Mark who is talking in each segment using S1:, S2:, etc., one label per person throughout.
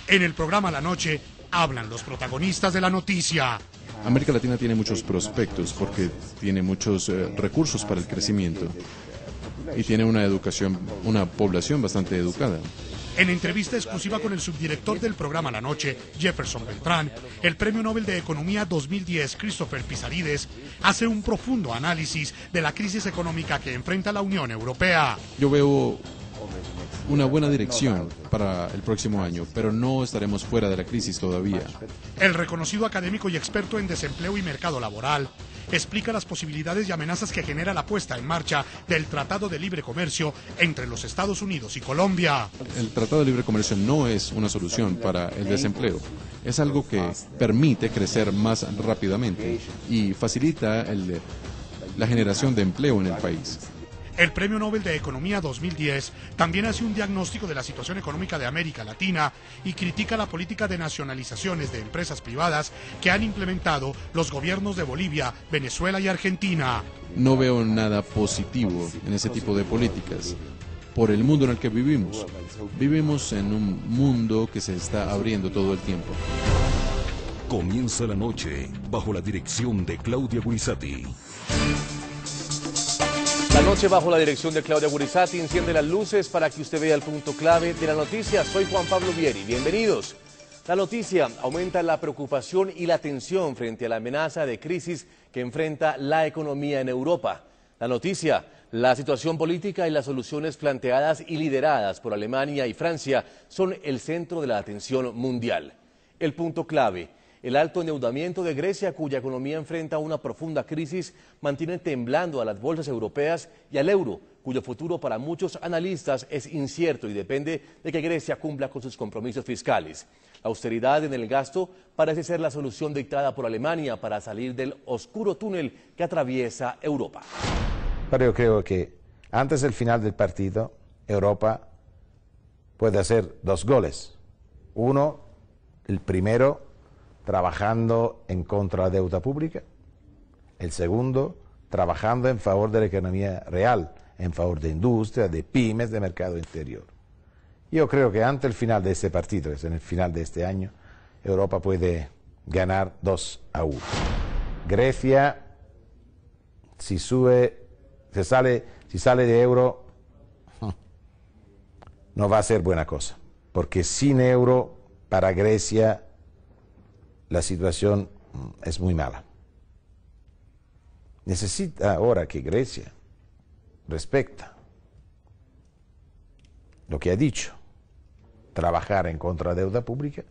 S1: En el programa La Noche hablan los protagonistas de la noticia.
S2: América Latina tiene muchos prospectos porque tiene muchos recursos para el crecimiento y tiene una población bastante educada.
S1: En entrevista exclusiva con el subdirector del programa La Noche, Jefferson Beltrán, el Premio Nobel de Economía 2010, Christopher Pizarrides, hace un profundo análisis de la crisis económica que enfrenta la Unión Europea.
S2: Yo veo una buena dirección para el próximo año, pero no estaremos fuera de la crisis todavía.
S1: El reconocido académico y experto en desempleo y mercado laboral explica las posibilidades y amenazas que genera la puesta en marcha del Tratado de Libre Comercio entre los Estados Unidos y Colombia.
S2: El Tratado de Libre Comercio no es una solución para el desempleo. Es algo que permite crecer más rápidamente y facilita la generación de empleo en el país.
S1: El Premio Nobel de Economía 2010 también hace un diagnóstico de la situación económica de América Latina y critica la política de nacionalizaciones de empresas privadas que han implementado los gobiernos de Bolivia, Venezuela y Argentina.
S2: No veo nada positivo en ese tipo de políticas por el mundo en el que vivimos. Vivimos en un mundo que se está abriendo todo el tiempo.
S3: Comienza la noche bajo la dirección de Claudia Gurizati.
S4: La noche bajo la dirección de Claudia Gurizati enciende las luces para que usted vea el punto clave de la noticia. Soy Juan Pablo Vieri, bienvenidos. La noticia: aumenta la preocupación y la tensión frente a la amenaza de crisis que enfrenta la economía en Europa. La noticia: la situación política y las soluciones planteadas y lideradas por Alemania y Francia son el centro de la atención mundial. El punto clave: el alto endeudamiento de Grecia, cuya economía enfrenta una profunda crisis, mantiene temblando a las bolsas europeas y al euro, cuyo futuro para muchos analistas es incierto y depende de que Grecia cumpla con sus compromisos fiscales. La austeridad en el gasto parece ser la solución dictada por Alemania para salir del oscuro túnel que atraviesa Europa.
S5: Pero yo creo que antes del final del partido, Europa puede hacer 2 goles. Uno, el primero, trabajando en contra de la deuda pública. El segundo, trabajando en favor de la economía real, en favor de industria, de pymes, de mercado interior. Yo creo que antes del final de este partido, es en el final de este año, Europa puede ganar 2-1. Grecia, si sale de euro, no va a ser buena cosa, porque sin euro, para Grecia, la situación es muy mala. Necesita ahora que Grecia respeta lo que ha dicho, trabajar en contra de la deuda pública.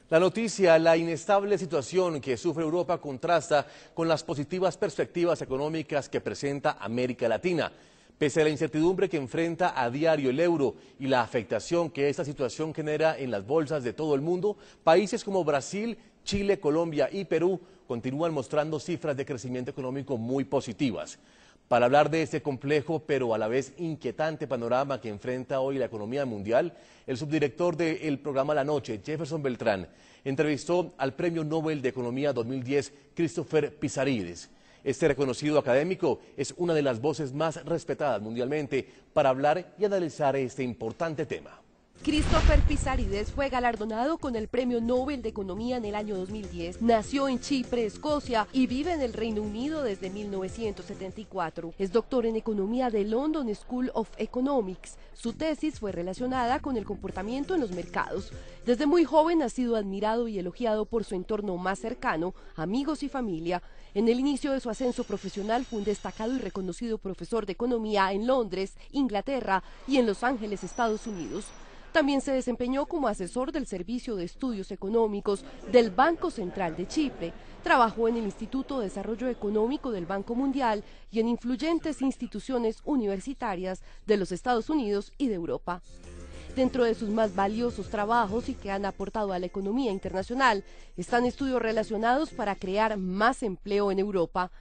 S4: La noticia: la inestable situación que sufre Europa contrasta con las positivas perspectivas económicas que presenta América Latina. Pese a la incertidumbre que enfrenta a diario el euro y la afectación que esta situación genera en las bolsas de todo el mundo, países como Brasil, Chile, Colombia y Perú continúan mostrando cifras de crecimiento económico muy positivas. Para hablar de este complejo pero a la vez inquietante panorama que enfrenta hoy la economía mundial, el subdirector del programa La Noche, Jefferson Beltrán, entrevistó al Premio Nobel de Economía 2010, Christopher Pizarrides. Este reconocido académico es una de las voces más respetadas mundialmente para hablar y analizar este importante tema.
S6: Christopher Pizarrides fue galardonado con el Premio Nobel de Economía en el año 2010. Nació en Chipre, Escocia, y vive en el Reino Unido desde 1974. Es doctor en Economía de London School of Economics. Su tesis fue relacionada con el comportamiento en los mercados. Desde muy joven ha sido admirado y elogiado por su entorno más cercano, amigos y familia. En el inicio de su ascenso profesional fue un destacado y reconocido profesor de economía en Londres, Inglaterra y en Los Ángeles, Estados Unidos. También se desempeñó como asesor del Servicio de Estudios Económicos del Banco Central de Chipre. Trabajó en el Instituto de Desarrollo Económico del Banco Mundial y en influyentes instituciones universitarias de los Estados Unidos y de Europa. Dentro de sus más valiosos trabajos y que han aportado a la economía internacional están estudios relacionados para crear más empleo en Europa.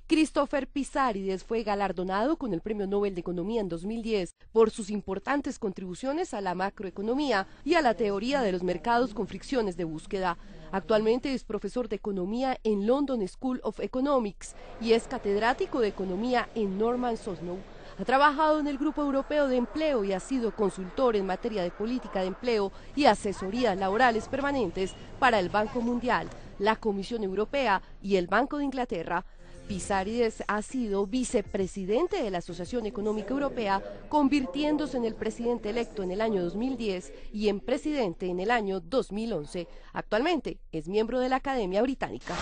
S6: Christopher Pizarrides fue galardonado con el Premio Nobel de Economía en 2010 por sus importantes contribuciones a la macroeconomía y a la teoría de los mercados con fricciones de búsqueda. Actualmente es profesor de Economía en London School of Economics y es catedrático de Economía en Norman Sosnow. Ha trabajado en el Grupo Europeo de Empleo y ha sido consultor en materia de política de empleo y asesorías laborales permanentes para el Banco Mundial, la Comisión Europea y el Banco de Inglaterra. Pissarides ha sido vicepresidente de la Asociación Económica Europea, convirtiéndose en el presidente electo en el año 2010 y en presidente en el año 2011. Actualmente es miembro de la Academia Británica.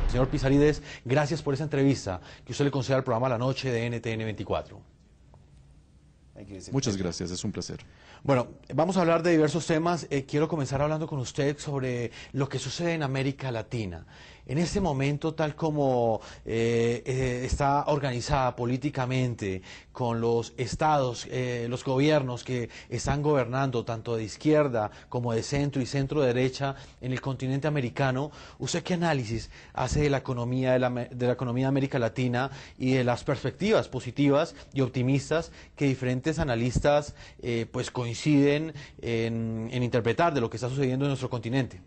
S7: Señor Pissarides, gracias por esa entrevista que usted le concede al programa La Noche de NTN 24.
S2: Muchas gracias, es un placer.
S7: Bueno, vamos a hablar de diversos temas. Quiero comenzar hablando con usted sobre lo que sucede en América Latina. En este momento, tal como está organizada políticamente con los estados, los gobiernos que están gobernando tanto de izquierda como de centro y centro derecha en el continente americano, ¿usted qué análisis hace de la economía de América Latina y de las perspectivas positivas y optimistas que diferentes analistas pues coinciden en interpretar de lo que está sucediendo en nuestro continente?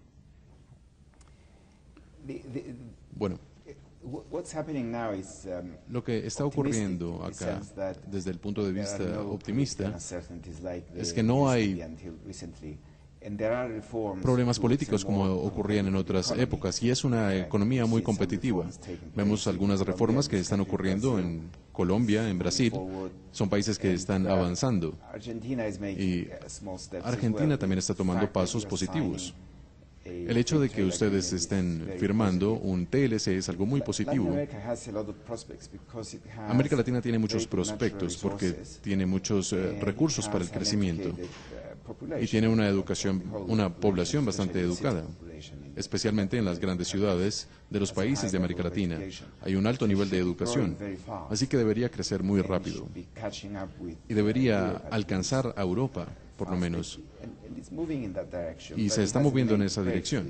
S2: Bueno, lo que está ocurriendo acá, desde el punto de vista optimista, es que no hay problemas políticos como ocurrían en otras épocas, y es una economía muy competitiva. Vemos algunas reformas que están ocurriendo en Colombia, en Brasil, son países que están avanzando, y Argentina también está tomando pasos positivos. El hecho de que ustedes estén firmando un TLC es algo muy positivo. América Latina tiene muchos prospectos porque tiene muchos recursos para el crecimiento y tiene una población bastante educada, especialmente en las grandes ciudades de los países de América Latina. Hay un alto nivel de educación, así que debería crecer muy rápido y debería alcanzar a Europa, por lo menos. Y se está moviendo en esa dirección.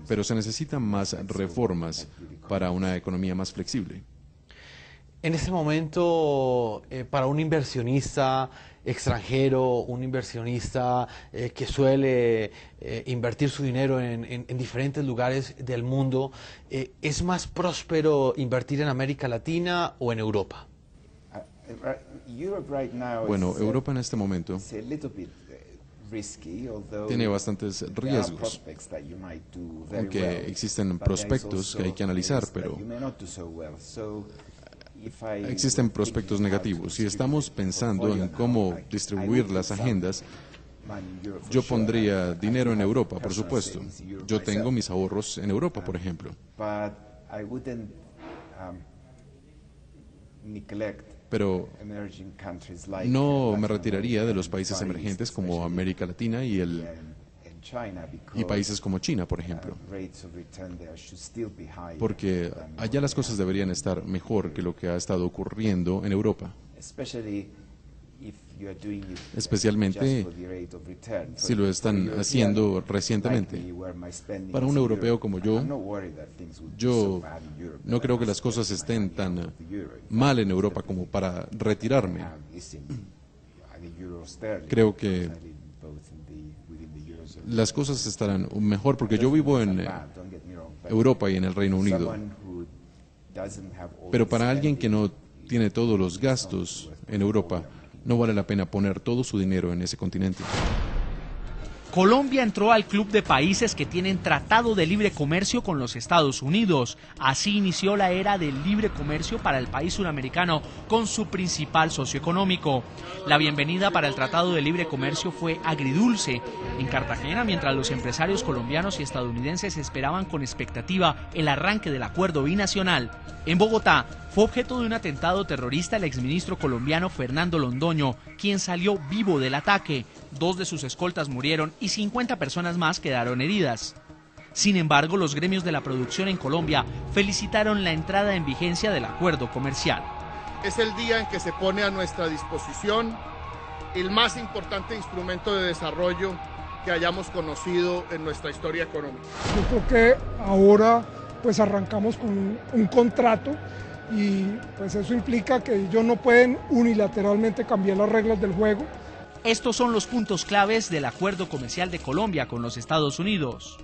S2: Pero se necesitan más reformas para una economía más flexible.
S7: En este momento, para un inversionista extranjero, un inversionista que suele invertir su dinero en diferentes lugares del mundo, ¿es más próspero invertir en América Latina o en Europa?
S2: Bueno, Europa en este momento tiene bastantes riesgos, aunque existen prospectos que hay que analizar, pero existen prospectos negativos. Si estamos pensando en cómo distribuir las agendas, yo pondría dinero en Europa, por supuesto. Yo tengo mis ahorros en Europa, por ejemplo. Pero no me retiraría de los países emergentes como América Latina y países como China, por ejemplo, porque allá las cosas deberían estar mejor que lo que ha estado ocurriendo en Europa, especialmente si lo están haciendo recientemente. Para un europeo como yo no creo que las cosas estén tan mal en Europa como para retirarme. Creo que las cosas estarán mejor porque yo vivo en Europa y en el Reino Unido. Pero para alguien que no tiene todos los gastos en Europa, no vale la pena poner todo su dinero en ese continente.
S8: Colombia entró al club de países que tienen tratado de libre comercio con los Estados Unidos. Así inició la era del libre comercio para el país suramericano con su principal socio económico. La bienvenida para el Tratado de Libre Comercio fue agridulce en Cartagena, mientras los empresarios colombianos y estadounidenses esperaban con expectativa el arranque del acuerdo binacional. En Bogotá fue objeto de un atentado terrorista el exministro colombiano Fernando Londoño, quien salió vivo del ataque. 2 de sus escoltas murieron y 50 personas más quedaron heridas. Sin embargo, los gremios de la producción en Colombia felicitaron la entrada en vigencia del acuerdo comercial.
S9: Es el día en que se pone a nuestra disposición el más importante instrumento de desarrollo que hayamos conocido en nuestra historia económica.
S10: Yo creo que ahora pues arrancamos con un contrato y pues eso implica que ellos no pueden unilateralmente cambiar las reglas del juego.
S8: Estos son los puntos claves del acuerdo comercial de Colombia con los Estados Unidos.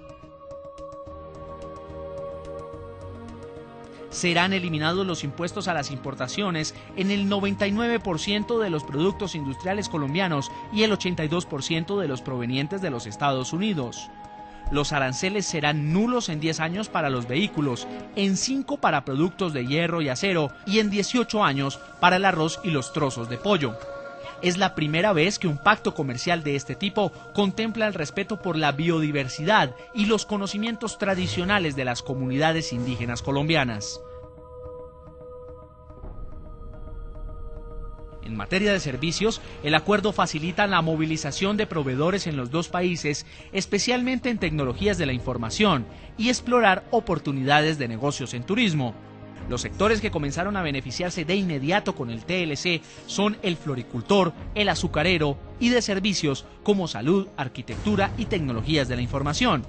S8: Serán eliminados los impuestos a las importaciones en el 99% de los productos industriales colombianos y el 82% de los provenientes de los Estados Unidos. Los aranceles serán nulos en 10 años para los vehículos, en 5 para productos de hierro y acero y en 18 años para el arroz y los trozos de pollo. Es la primera vez que un pacto comercial de este tipo contempla el respeto por la biodiversidad y los conocimientos tradicionales de las comunidades indígenas colombianas. En materia de servicios, el acuerdo facilita la movilización de proveedores en los dos países, especialmente en tecnologías de la información, y explorar oportunidades de negocios en turismo. Los sectores que comenzaron a beneficiarse de inmediato con el TLC son el floricultor, el azucarero y de servicios como salud, arquitectura y tecnologías de la información.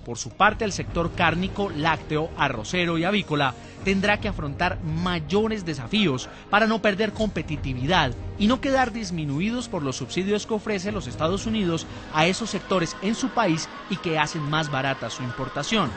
S8: Por su parte, el sector cárnico, lácteo, arrocero y avícola tendrá que afrontar mayores desafíos para no perder competitividad y no quedar disminuidos por los subsidios que ofrece los Estados Unidos a esos sectores en su país y que hacen más barata su importación.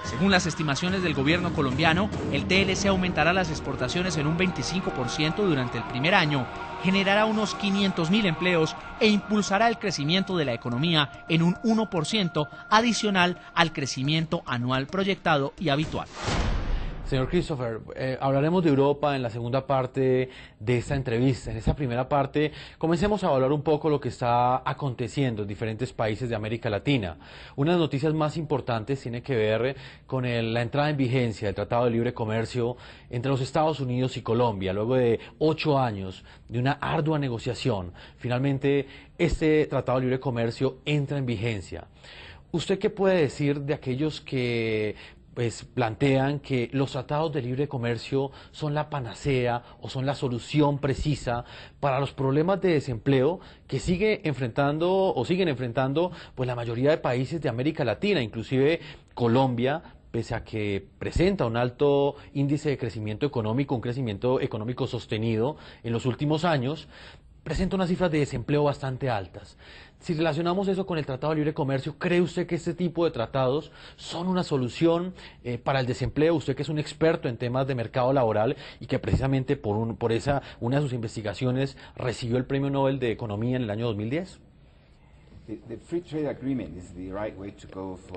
S8: Según las estimaciones del gobierno colombiano, el TLC aumentará las exportaciones en un 25% durante el primer año, generará unos 500.000 empleos e impulsará el crecimiento de la economía en un 1% adicional al crecimiento anual proyectado y habitual.
S7: Señor Christopher, hablaremos de Europa en la segunda parte de esta entrevista. En esta primera parte, comencemos a evaluar un poco lo que está aconteciendo en diferentes países de América Latina. Una de las noticias más importantes tiene que ver con la entrada en vigencia del Tratado de Libre Comercio entre los Estados Unidos y Colombia. Luego de 8 años de una ardua negociación, finalmente este Tratado de Libre Comercio entra en vigencia. ¿Usted qué puede decir de aquellos que plantean que los tratados de libre comercio son la panacea o son la solución precisa para los problemas de desempleo que siguen enfrentando pues la mayoría de países de América Latina, inclusive Colombia, pese a que presenta un alto índice de crecimiento económico, un crecimiento económico sostenido en los últimos años, presenta unas cifras de desempleo bastante altas. Si relacionamos eso con el Tratado de Libre Comercio, ¿cree usted que este tipo de tratados son una solución para el desempleo? Usted que es un experto en temas de mercado laboral y que precisamente por una de sus investigaciones recibió el Premio Nobel de Economía en el año 2010.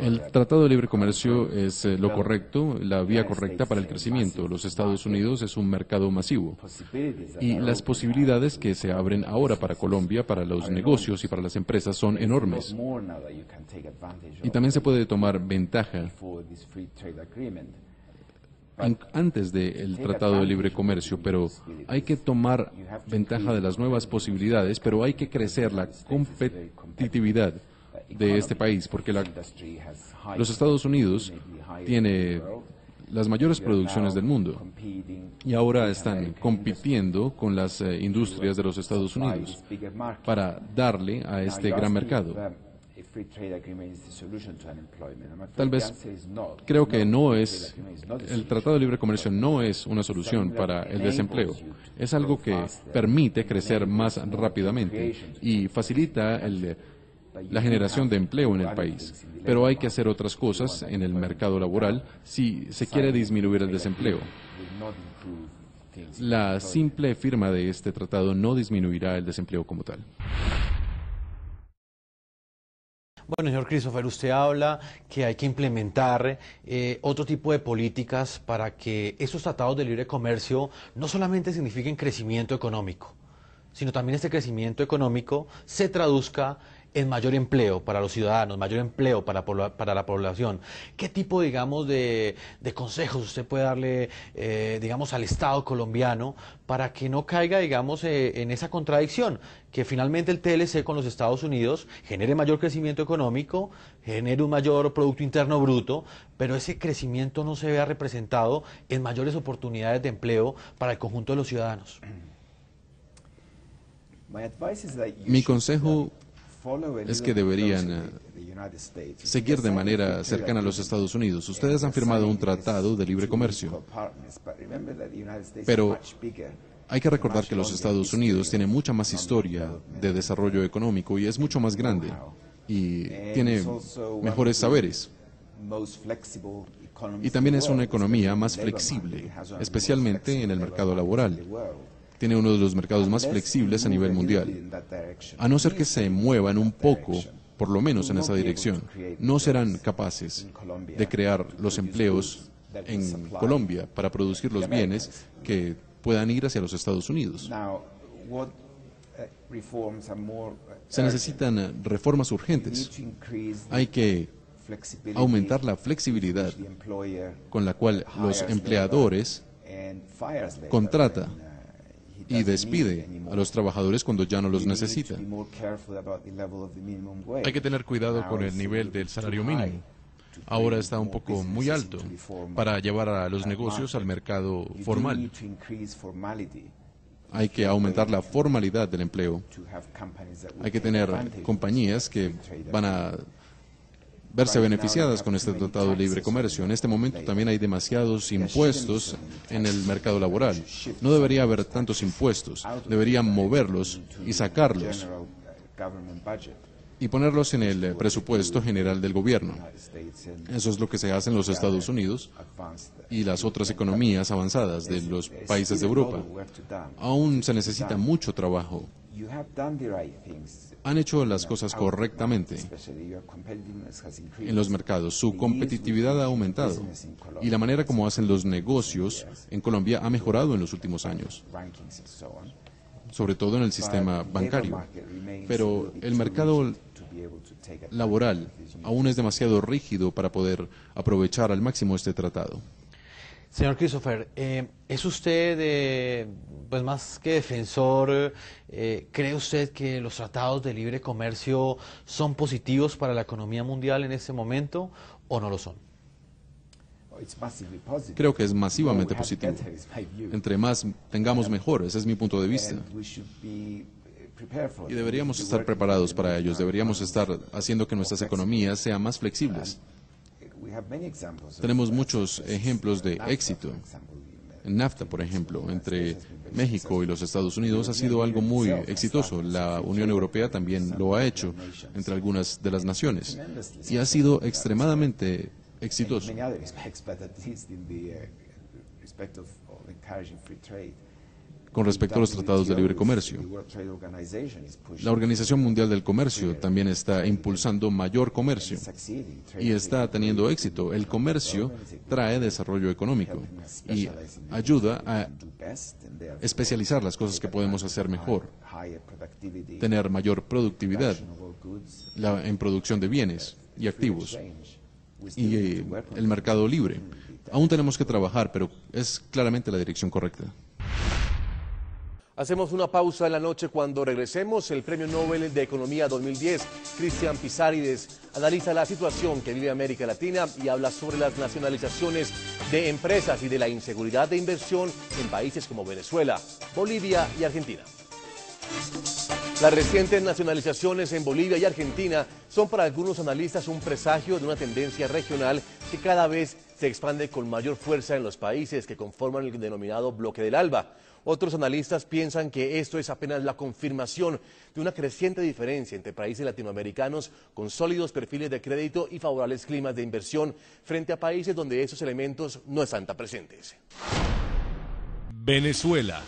S2: El Tratado de Libre Comercio es lo correcto, la vía correcta para el crecimiento. Los Estados Unidos es un mercado masivo y las posibilidades que se abren ahora para Colombia, para los negocios y para las empresas son enormes. Y también se puede tomar ventaja antes del Tratado de Libre Comercio, pero hay que tomar ventaja de las nuevas posibilidades, pero hay que crecer la competitividad de este país, porque los Estados Unidos tiene las mayores producciones del mundo y ahora están compitiendo con las industrias de los Estados Unidos para darle a este gran mercado. Tal vez creo que el Tratado de Libre Comercio no es una solución para el desempleo. Es algo que permite crecer más rápidamente y facilita la generación de empleo en el país. Pero hay que hacer otras cosas en el mercado laboral si se quiere disminuir el desempleo. La simple firma de este tratado no disminuirá el desempleo como tal.
S7: Bueno, señor Christopher, usted habla que hay que implementar otro tipo de políticas para que esos tratados de libre comercio no solamente signifiquen crecimiento económico, sino también este crecimiento económico se traduzca en mayor empleo para los ciudadanos, mayor empleo para la población. ¿Qué tipo, digamos, de consejos usted puede darle, digamos, al Estado colombiano para que no caiga, digamos, en esa contradicción? Que finalmente el TLC con los Estados Unidos genere mayor crecimiento económico, genere un mayor Producto Interno Bruto, pero ese crecimiento no se vea representado en mayores oportunidades de empleo para el conjunto de los ciudadanos.
S2: Mi consejo es que deberían seguir de manera cercana a los Estados Unidos. Ustedes han firmado un tratado de libre comercio, pero hay que recordar que los Estados Unidos tienen mucha más historia de desarrollo económico y es mucho más grande y tiene mejores saberes. Y también es una economía más flexible, especialmente en el mercado laboral. Tiene uno de los mercados más flexibles a nivel mundial. A no ser que se muevan un poco, por lo menos en esa dirección, no serán capaces de crear los empleos en Colombia para producir los bienes que puedan ir hacia los Estados Unidos. Se necesitan reformas urgentes. Hay que aumentar la flexibilidad con la cual los empleadores contratan y despide a los trabajadores cuando ya no los necesita.
S11: Hay que tener cuidado con el nivel del salario mínimo. Ahora está un poco muy alto para llevar a los negocios al mercado formal.
S2: Hay que aumentar la formalidad del empleo. Hay que tener compañías que van a verse beneficiadas con este tratado de libre comercio. En este momento también hay demasiados impuestos en el mercado laboral. No debería haber tantos impuestos. Deberían moverlos y sacarlos y ponerlos en el presupuesto general del gobierno. Eso es lo que se hace en los Estados Unidos y las otras economías avanzadas de los países de Europa. Aún se necesita mucho trabajo. Han hecho las cosas correctamente en los mercados. Su competitividad ha aumentado y la manera como hacen los negocios en Colombia ha mejorado en los últimos años, sobre todo en el sistema bancario. Pero el mercado laboral aún es demasiado rígido para poder aprovechar al máximo este tratado.
S7: Señor Christopher, ¿es usted, pues más que defensor, cree usted que los tratados de libre comercio son positivos para la economía mundial en este momento o no lo son?
S2: Creo que es masivamente positivo. Entre más tengamos mejor, ese es mi punto de vista. Y deberíamos estar preparados para ellos, deberíamos estar haciendo que nuestras economías sean más flexibles. Tenemos muchos ejemplos de éxito. En NAFTA, por ejemplo, entre México y los Estados Unidos ha sido algo muy exitoso. La Unión Europea también lo ha hecho entre algunas de las naciones y ha sido extremadamente exitoso. Con respecto a los tratados de libre comercio, la Organización Mundial del Comercio también está impulsando mayor comercio y está teniendo éxito. El comercio trae desarrollo económico y ayuda a especializar las cosas que podemos hacer mejor, tener mayor productividad en producción de bienes y activos y el mercado libre. Aún tenemos que trabajar, pero es claramente la dirección correcta.
S4: Hacemos una pausa en la noche. Cuando regresemos, el Premio Nobel de Economía 2010, Cristian Pisárides, analiza la situación que vive América Latina y habla sobre las nacionalizaciones de empresas y de la inseguridad de inversión en países como Venezuela, Bolivia y Argentina. Las recientes nacionalizaciones en Bolivia y Argentina son para algunos analistas un presagio de una tendencia regional que cada vez se expande con mayor fuerza en los países que conforman el denominado Bloque del ALBA. Otros analistas piensan que esto es apenas la confirmación de una creciente diferencia entre países latinoamericanos con sólidos perfiles de crédito y favorables climas de inversión frente a países donde esos elementos no están tan presentes.
S11: Venezuela.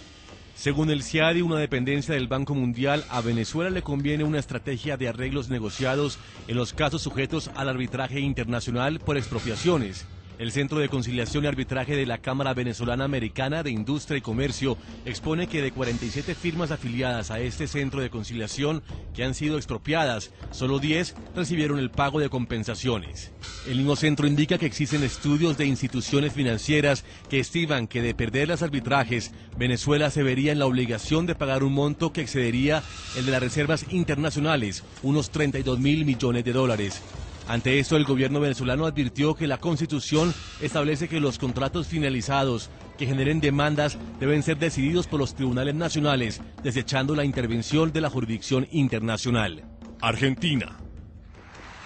S11: Según el CIADI, una dependencia del Banco Mundial, a Venezuela le conviene una estrategia de arreglos negociados en los casos sujetos al arbitraje internacional por expropiaciones. El Centro de Conciliación y Arbitraje de la Cámara Venezolana Americana de Industria y Comercio expone que de 47 firmas afiliadas a este centro de conciliación que han sido expropiadas, solo 10 recibieron el pago de compensaciones. El mismo centro indica que existen estudios de instituciones financieras que estiman que de perder los arbitrajes, Venezuela se vería en la obligación de pagar un monto que excedería el de las reservas internacionales, unos 32.000 millones de dólares. Ante esto, el gobierno venezolano advirtió que la Constitución establece que los contratos finalizados que generen demandas deben ser decididos por los tribunales nacionales, desechando la intervención de la jurisdicción internacional. Argentina.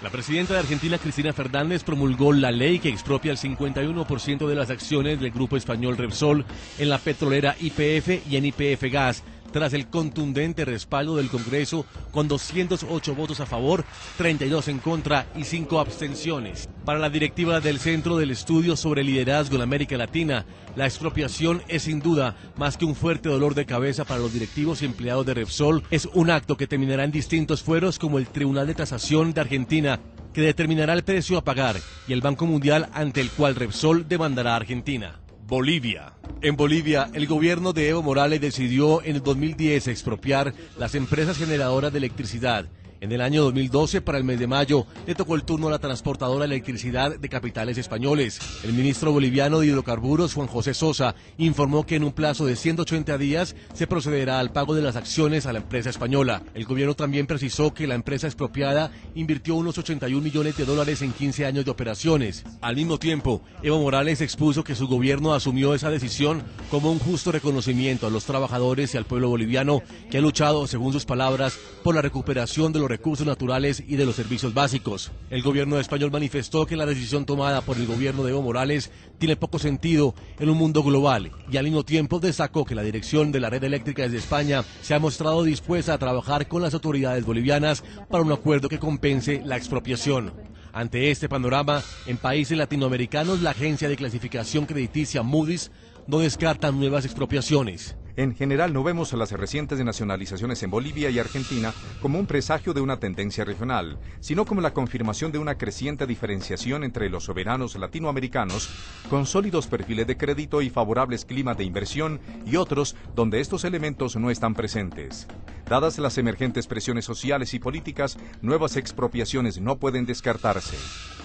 S11: La presidenta de Argentina, Cristina Fernández, promulgó la ley que expropia el 51% de las acciones del grupo español Repsol en la petrolera YPF y en YPF Gas, tras el contundente respaldo del Congreso con 208 votos a favor, 32 en contra y 5 abstenciones. Para la directiva del Centro del Estudio sobre Liderazgo en América Latina, la expropiación es sin duda más que un fuerte dolor de cabeza para los directivos y empleados de Repsol. Es un acto que terminará en distintos fueros como el Tribunal de Tasación de Argentina, que determinará el precio a pagar, y el Banco Mundial, ante el cual Repsol demandará a Argentina. Bolivia. En Bolivia, el gobierno de Evo Morales decidió en el 2010 expropiar las empresas generadoras de electricidad. En el año 2012, para el mes de mayo, le tocó el turno a la transportadora de electricidad de capitales españoles. El ministro boliviano de Hidrocarburos, Juan José Sosa, informó que en un plazo de 180 días se procederá al pago de las acciones a la empresa española. El gobierno también precisó que la empresa expropiada invirtió unos 81 millones de dólares en 15 años de operaciones. Al mismo tiempo, Evo Morales expuso que su gobierno asumió esa decisión como un justo reconocimiento a los trabajadores y al pueblo boliviano que ha luchado, según sus palabras, por la recuperación de los recursos naturales y de los servicios básicos. El gobierno español manifestó que la decisión tomada por el gobierno de Evo Morales tiene poco sentido en un mundo global, y al mismo tiempo destacó que la dirección de la red eléctrica desde España se ha mostrado dispuesta a trabajar con las autoridades bolivianas para un acuerdo que compense la expropiación. Ante este panorama, en países latinoamericanos, la agencia de clasificación crediticia Moody's no descarta nuevas expropiaciones.
S12: En general, no vemos a las recientes nacionalizaciones en Bolivia y Argentina como un presagio de una tendencia regional, sino como la confirmación de una creciente diferenciación entre los soberanos latinoamericanos con sólidos perfiles de crédito y favorables climas de inversión y otros donde estos elementos no están presentes. Dadas las emergentes presiones sociales y políticas, nuevas expropiaciones no pueden descartarse.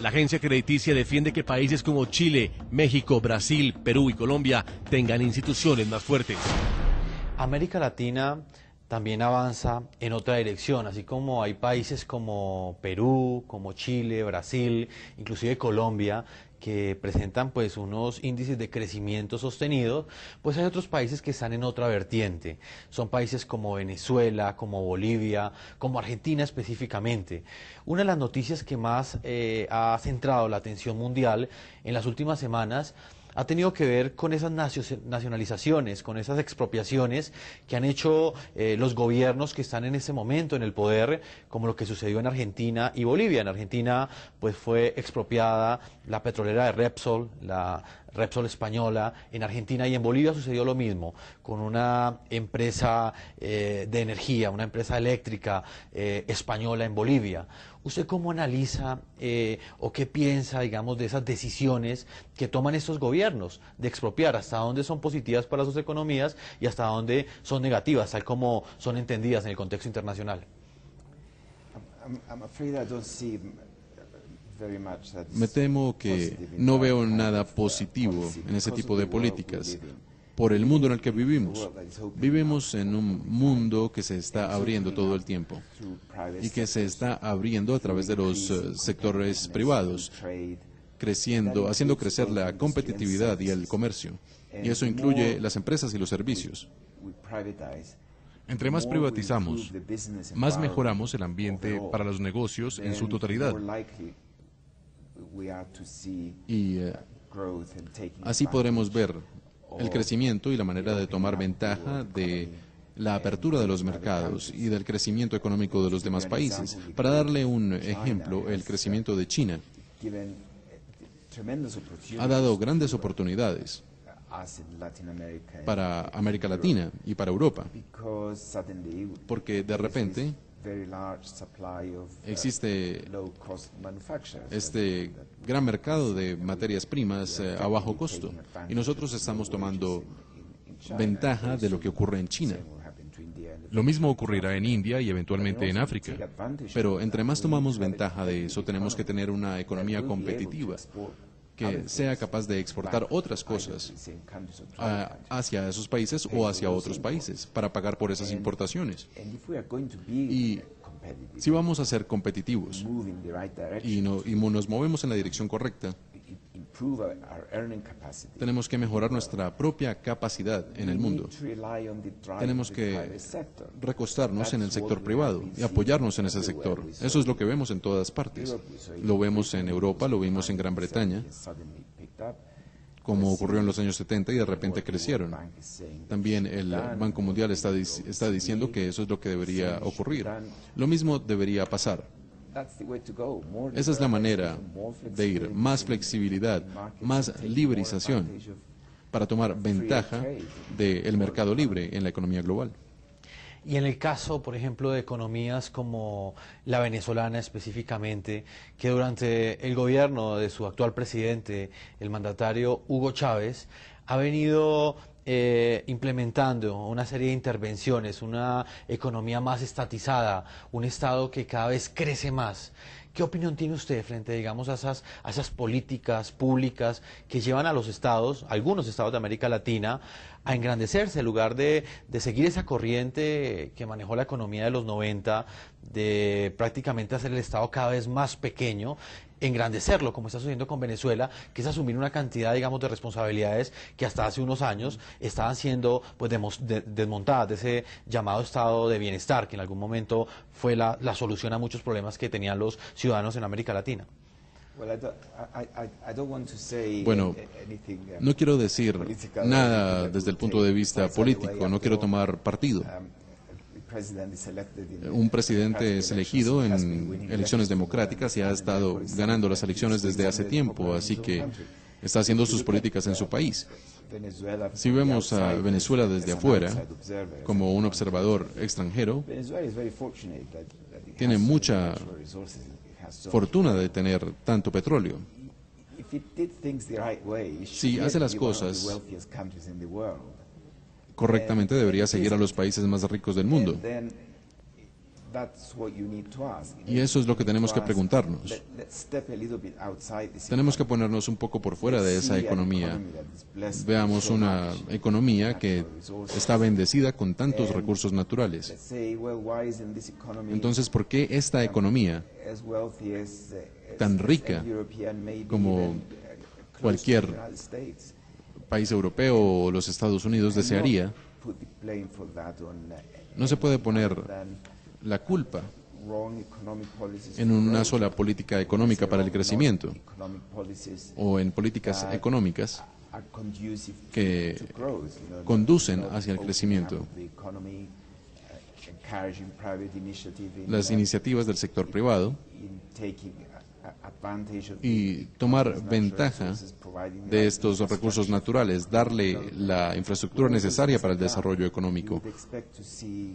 S11: La agencia crediticia defiende que países como Chile, México, Brasil, Perú y Colombia tengan instituciones más fuertes.
S7: América Latina también avanza en otra dirección, así como hay países como Perú, como Chile, Brasil, inclusive Colombia, que presentan pues unos índices de crecimiento sostenidos, pues hay otros países que están en otra vertiente. Son países como Venezuela, como Bolivia, como Argentina específicamente. Una de las noticias que más ha centrado la atención mundial en las últimas semanas ha tenido que ver con esas nacionalizaciones, con esas expropiaciones que han hecho los gobiernos que están en este momento en el poder, como lo que sucedió en Argentina y Bolivia. En Argentina pues fue expropiada la petrolera de Repsol, la Repsol española. En Argentina y en Bolivia sucedió lo mismo, con una empresa de energía, una empresa eléctrica española en Bolivia. ¿Usted cómo analiza o qué piensa, digamos, de esas decisiones que toman estos gobiernos de expropiar? ¿Hasta dónde son positivas para sus economías y hasta dónde son negativas, tal como son entendidas en el contexto internacional?
S2: Me temo que no veo nada positivo en ese tipo de políticas por el mundo en el que vivimos. Vivimos en un mundo que se está abriendo todo el tiempo y que se está abriendo a través de los sectores privados, creciendo, haciendo crecer la competitividad y el comercio. Y eso incluye las empresas y los servicios. Entre más privatizamos, más mejoramos el ambiente para los negocios en su totalidad. Y así podremos ver el crecimiento y la manera de tomar ventaja de la apertura de los mercados y del crecimiento económico de los demás países. Para darle un ejemplo, el crecimiento de China ha dado grandes oportunidades para América Latina y para Europa, porque de repente existe este gran mercado de materias primas a bajo costo y nosotros estamos tomando ventaja de lo que ocurre en China.
S13: Lo mismo ocurrirá en India y eventualmente en África.
S2: Pero entre más tomamos ventaja de eso, tenemos que tener una economía competitiva que sea capaz de exportar otras cosas hacia esos países o hacia otros países para pagar por esas importaciones. Y si vamos a ser competitivos y nos movemos en la dirección correcta, tenemos que mejorar nuestra propia capacidad en el mundo. Tenemos que recostarnos en el sector privado y apoyarnos en ese sector. Eso es lo que vemos en todas partes. Lo vemos en Europa, lo vimos en Gran Bretaña. como ocurrió en los años 70 y de repente crecieron. También el Banco Mundial está diciendo que eso es lo que debería ocurrir. Lo mismo debería pasar. Esa es la manera de ir, más flexibilidad, más liberización para tomar ventaja del mercado libre en la economía global.
S7: Y en el caso, por ejemplo, de economías como la venezolana específicamente, que durante el gobierno de su actual presidente, el mandatario Hugo Chávez, ha venido implementando una serie de intervenciones, una economía más estatizada, un Estado que cada vez crece más. ¿Qué opinión tiene usted frente, digamos, a esas políticas públicas que llevan a los estados, algunos estados de América Latina, a engrandecerse en lugar de seguir esa corriente que manejó la economía de los 90, de prácticamente hacer el Estado cada vez más pequeño, engrandecerlo, como está sucediendo con Venezuela, que es asumir una cantidad, digamos, de responsabilidades que hasta hace unos años estaban siendo pues desmontadas de ese llamado estado de bienestar, que en algún momento fue la solución a muchos problemas que tenían los ciudadanos en América Latina?
S2: Bueno, no quiero decir nada desde el punto de vista político, no quiero tomar partido. Un presidente es elegido en elecciones democráticas y ha estado ganando las elecciones desde hace tiempo, así que está haciendo sus políticas en su país. Si vemos a Venezuela desde afuera, como un observador extranjero, tiene mucha fortuna de tener tanto petróleo. Si hace las cosas correctamente, debería seguir a los países más ricos del mundo. Y eso es lo que tenemos que preguntarnos. Tenemos que ponernos un poco por fuera de esa economía. Veamos una economía que está bendecida con tantos recursos naturales. Entonces, ¿por qué esta economía tan rica como cualquier país europeo o los Estados Unidos desearía, no se puede poner la culpa en una sola política económica para el crecimiento o en políticas económicas que conducen hacia el crecimiento? Las iniciativas del sector privado y tomar ventaja de estos recursos naturales, darle la infraestructura necesaria para el desarrollo económico.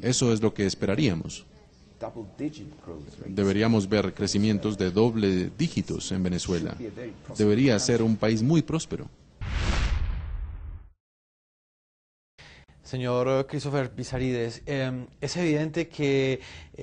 S2: Eso es lo que esperaríamos. Deberíamos ver crecimientos de doble dígitos en Venezuela. Debería ser un país muy próspero.
S7: Señor Christopher Pizarrides, es evidente que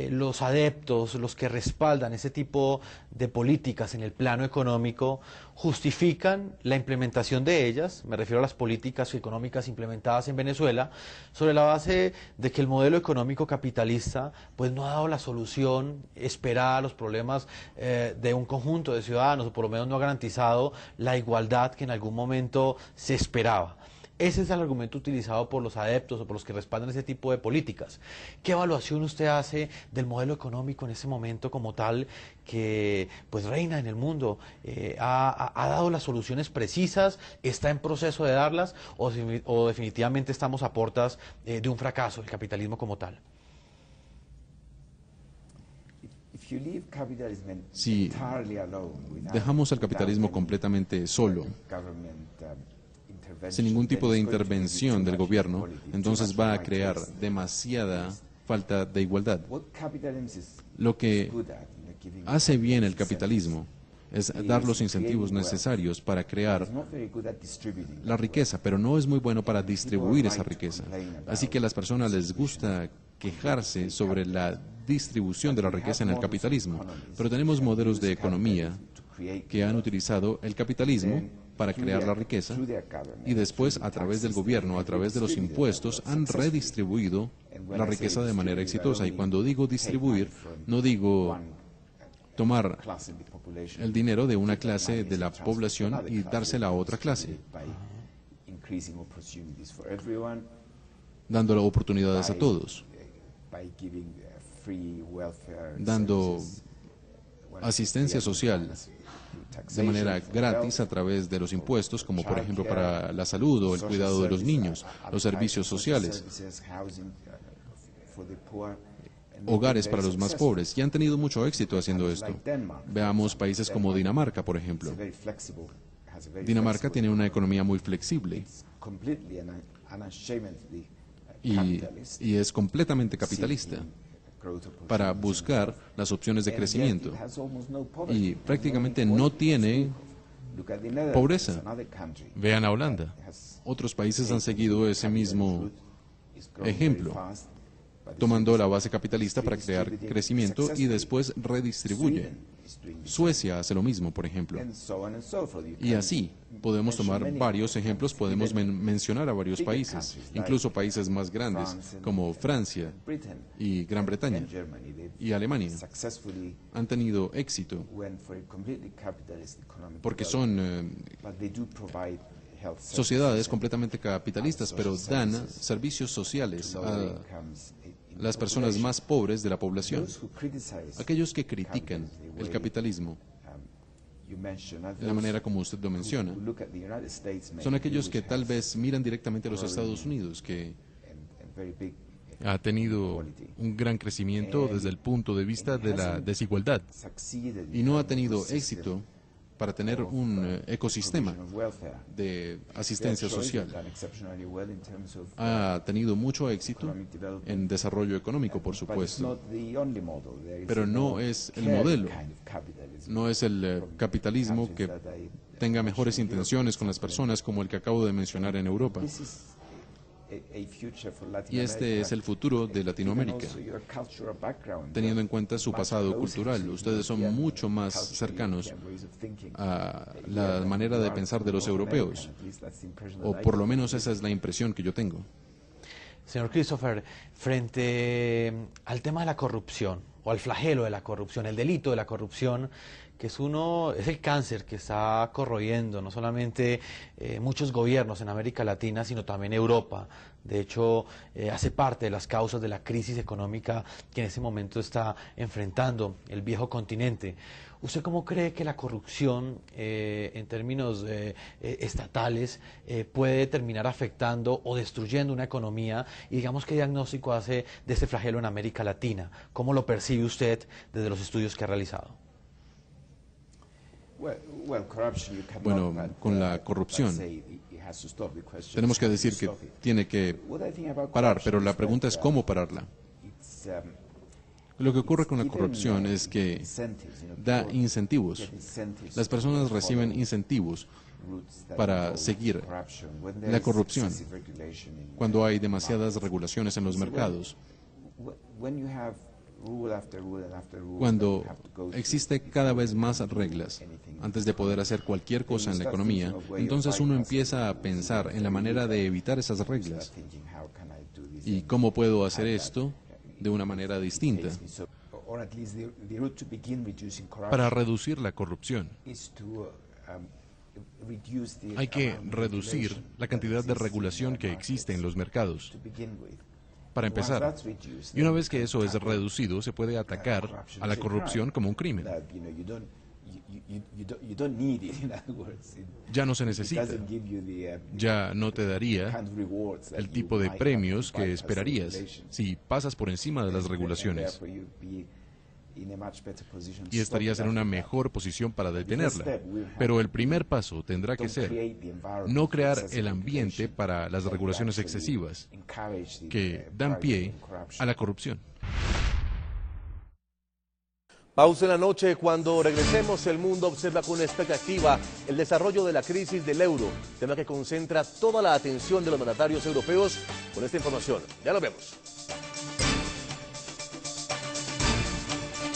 S7: los adeptos, los que respaldan ese tipo de políticas en el plano económico, justifican la implementación de ellas, me refiero a las políticas económicas implementadas en Venezuela, sobre la base de que el modelo económico capitalista pues no ha dado la solución esperada a los problemas de un conjunto de ciudadanos, o por lo menos no ha garantizado la igualdad que en algún momento se esperaba. Ese es el argumento utilizado por los adeptos o por los que respaldan ese tipo de políticas. ¿Qué evaluación usted hace del modelo económico en ese momento como tal que pues reina en el mundo? ¿Ha dado las soluciones precisas? ¿Está en proceso de darlas? ¿O definitivamente estamos a puertas de un fracaso, el capitalismo como tal?
S2: Si dejamos al capitalismo completamente solo, sin ningún tipo de intervención del gobierno, entonces va a crear demasiada falta de igualdad. Lo que hace bien el capitalismo es dar los incentivos necesarios para crear la riqueza, pero no es muy bueno para distribuir esa riqueza. Así que a las personas les gusta quejarse sobre la distribución de la riqueza en el capitalismo, pero tenemos modelos de economía que han utilizado el capitalismo para crear la riqueza y después a través del gobierno, a través de los impuestos, han redistribuido la riqueza de manera exitosa. Y cuando digo distribuir, no digo tomar el dinero de una clase de la población y dársela a otra clase, dando oportunidades a todos, dando asistencia social de manera gratis a través de los impuestos, como por ejemplo para la salud o el cuidado de los niños, los servicios sociales, hogares para los más pobres, y han tenido mucho éxito haciendo esto. Veamos países como Dinamarca, por ejemplo. Dinamarca tiene una economía muy flexible y es completamente capitalista para buscar las opciones de crecimiento, y prácticamente no tiene pobreza.
S13: Vean a Holanda.
S2: Otros países han seguido ese mismo ejemplo, tomando la base capitalista para crear crecimiento y después redistribuye. Suecia hace lo mismo, por ejemplo. Y así, podemos tomar varios ejemplos, podemos mencionar a varios países, incluso países más grandes, como Francia y Gran Bretaña y Alemania. Han tenido éxito porque son sociedades completamente capitalistas, pero dan servicios sociales a las personas más pobres de la población. Aquellos que critican el capitalismo, de la manera como usted lo menciona, son aquellos que tal vez miran directamente a los Estados Unidos, que
S13: Ha tenido un gran crecimiento desde el punto de vista de la desigualdad.
S2: y no ha tenido éxito para tener un ecosistema de asistencia social. Ha tenido mucho éxito en desarrollo económico, por supuesto, pero no es el modelo, no es el capitalismo que tenga mejores intenciones con las personas como el que acabo de mencionar en Europa. Y este es el futuro de Latinoamérica, teniendo en cuenta su pasado cultural. Ustedes son mucho más cercanos a la manera de pensar de los europeos, o por lo menos esa es la impresión que yo tengo.
S7: Señor Christopher, frente al tema de la corrupción, o al flagelo de la corrupción, el delito de la corrupción, que es el cáncer que está corroyendo no solamente muchos gobiernos en América Latina, sino también Europa. De hecho, hace parte de las causas de la crisis económica que en ese momento está enfrentando el viejo continente. ¿Usted cómo cree que la corrupción, en términos estatales, puede terminar afectando o destruyendo una economía? Y digamos, ¿qué diagnóstico hace de este flagelo en América Latina? ¿Cómo lo percibe usted desde los estudios que ha realizado?
S2: Bueno, con la corrupción tenemos que decir que tiene que parar, pero la pregunta es cómo pararla. Lo que ocurre con la corrupción es que da incentivos. Las personas reciben incentivos para seguir la corrupción cuando hay demasiadas regulaciones en los mercados. Cuando existe cada vez más reglas antes de poder hacer cualquier cosa en la economía, entonces uno empieza a pensar en la manera de evitar esas reglas y cómo puedo hacer esto de una manera distinta.
S13: Para reducir la corrupción, hay que reducir la cantidad de regulación que existe en los mercados. Para empezar, y una vez que eso es reducido, se puede atacar a la corrupción como un crimen. Ya no se necesita, ya no te daría el tipo de premios que esperarías si pasas por encima de las regulaciones, y estarías en una mejor posición para detenerla. Pero el primer paso tendrá que ser no crear el ambiente para las regulaciones excesivas que dan pie a la corrupción.
S4: Pausa en la noche. Cuando regresemos, el mundo observa con expectativa el desarrollo de la crisis del euro, tema que concentra toda la atención de los mandatarios europeos. Con esta información, ya lo vemos.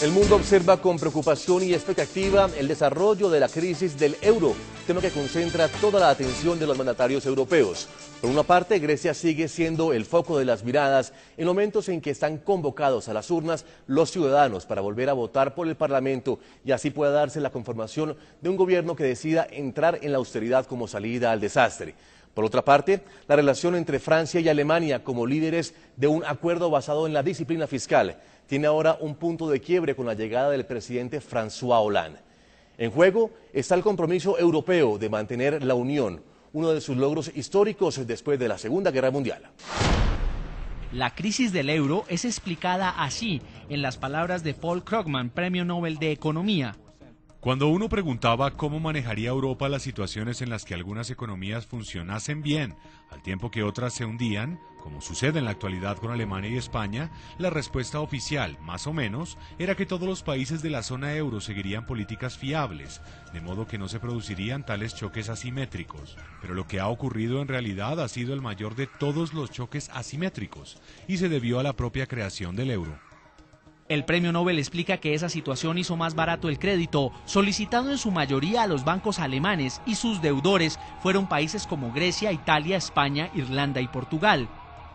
S4: El mundo observa con preocupación y expectativa el desarrollo de la crisis del euro, tema que concentra toda la atención de los mandatarios europeos. Por una parte, Grecia sigue siendo el foco de las miradas en momentos en que están convocados a las urnas los ciudadanos para volver a votar por el Parlamento y así pueda darse la conformación de un gobierno que decida entrar en la austeridad como salida al desastre. Por otra parte, la relación entre Francia y Alemania como líderes de un acuerdo basado en la disciplina fiscal tiene ahora un punto de quiebre con la llegada del presidente François Hollande. En juego está el compromiso europeo de mantener la unión, uno de sus logros históricos después de la Segunda Guerra Mundial.
S8: La crisis del euro es explicada así, en las palabras de Paul Krugman, Premio Nobel de Economía.
S14: Cuando uno preguntaba cómo manejaría Europa las situaciones en las que algunas economías funcionasen bien, al tiempo que otras se hundían, como sucede en la actualidad con Alemania y España, la respuesta oficial, más o menos, era que todos los países de la zona euro seguirían políticas fiables, de modo que no se producirían tales choques asimétricos. Pero lo que ha ocurrido en realidad ha sido el mayor de todos los choques asimétricos, y se debió a la propia creación del euro.
S8: El premio Nobel explica que esa situación hizo más barato el crédito, solicitado en su mayoría a los bancos alemanes, y sus deudores fueron países como Grecia, Italia, España, Irlanda y Portugal.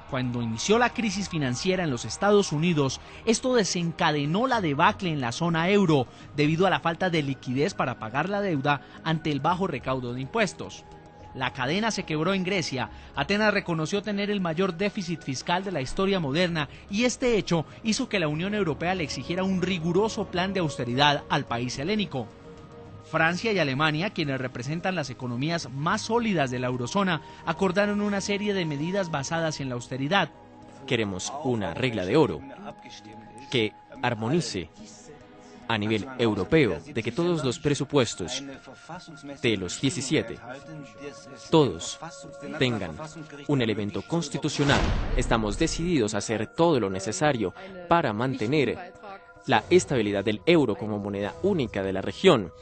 S8: Cuando inició la crisis financiera en los Estados Unidos, esto desencadenó la debacle en la zona euro, debido a la falta de liquidez para pagar la deuda ante el bajo recaudo de impuestos. La cadena se quebró en Grecia. Atenas reconoció tener el mayor déficit fiscal de la historia moderna y este hecho hizo que la Unión Europea le exigiera un riguroso plan de austeridad al país helénico. Francia y Alemania, quienes representan las economías más sólidas de la eurozona, acordaron una serie de medidas basadas en la austeridad.
S15: Queremos una regla de oro que armonice a nivel europeo, de que todos los presupuestos de los 17, todos tengan un elemento constitucional. Estamos decididos a hacer todo lo necesario para mantener la estabilidad del euro como moneda única de la región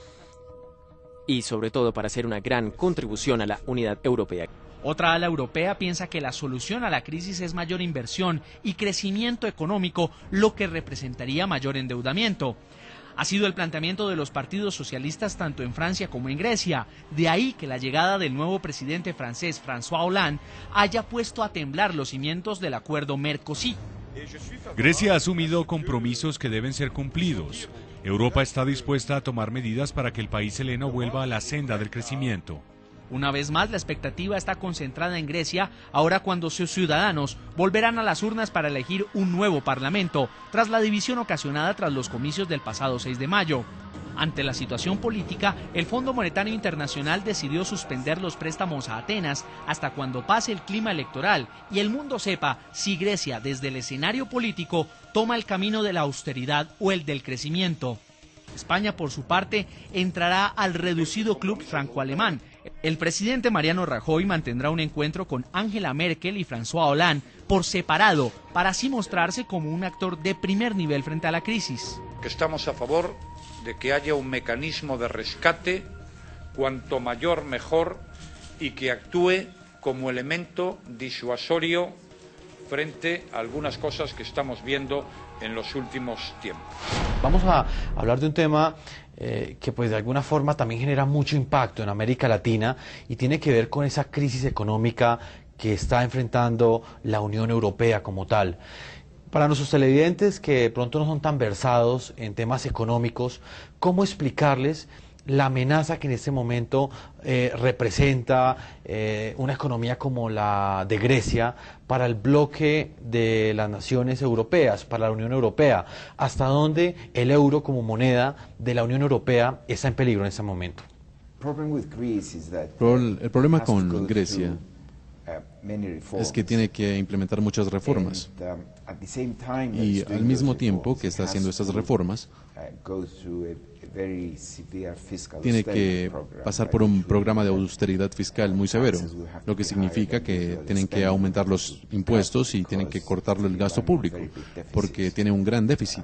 S15: y sobre todo para hacer una gran contribución a la unidad europea.
S8: Otra ala europea piensa que la solución a la crisis es mayor inversión y crecimiento económico, lo que representaría mayor endeudamiento. Ha sido el planteamiento de los partidos socialistas tanto en Francia como en Grecia. De ahí que la llegada del nuevo presidente francés, François Hollande, haya puesto a temblar los cimientos del acuerdo Mercosur.
S14: Grecia ha asumido compromisos que deben ser cumplidos. Europa está dispuesta a tomar medidas para que el país heleno vuelva a la senda del crecimiento.
S8: Una vez más, la expectativa está concentrada en Grecia, ahora cuando sus ciudadanos volverán a las urnas para elegir un nuevo parlamento, tras la división ocasionada tras los comicios del pasado 6 de mayo. Ante la situación política, el Fondo Monetario Internacional decidió suspender los préstamos a Atenas hasta cuando pase el clima electoral y el mundo sepa si Grecia, desde el escenario político, toma el camino de la austeridad o el del crecimiento. España, por su parte, entrará al reducido club franco-alemán. El presidente Mariano Rajoy mantendrá un encuentro con Angela Merkel y François Hollande por separado, para así mostrarse como un actor de primer nivel frente a la crisis.
S16: Que estamos a favor de que haya un mecanismo de rescate, cuanto mayor mejor, y que actúe como elemento disuasorio frente a algunas cosas que estamos viendo en los últimos tiempos.
S7: Vamos a hablar de un tema que pues de alguna forma también genera mucho impacto en América Latina y tiene que ver con esa crisis económica que está enfrentando la Unión Europea como tal. Para nuestros televidentes que de pronto no son tan versados en temas económicos, ¿cómo explicarles la amenaza que en este momento representa una economía como la de Grecia para el bloque de las naciones europeas, para la Unión Europea? ¿Hasta dónde el euro como moneda de la Unión Europea está en peligro en este momento?
S2: El problema con Grecia es que tiene que implementar muchas reformas y al mismo tiempo que está haciendo estas reformas tiene que pasar por un programa de austeridad fiscal muy severo, lo que significa que tienen que aumentar los impuestos y tienen que cortarle el gasto público, porque tiene un gran déficit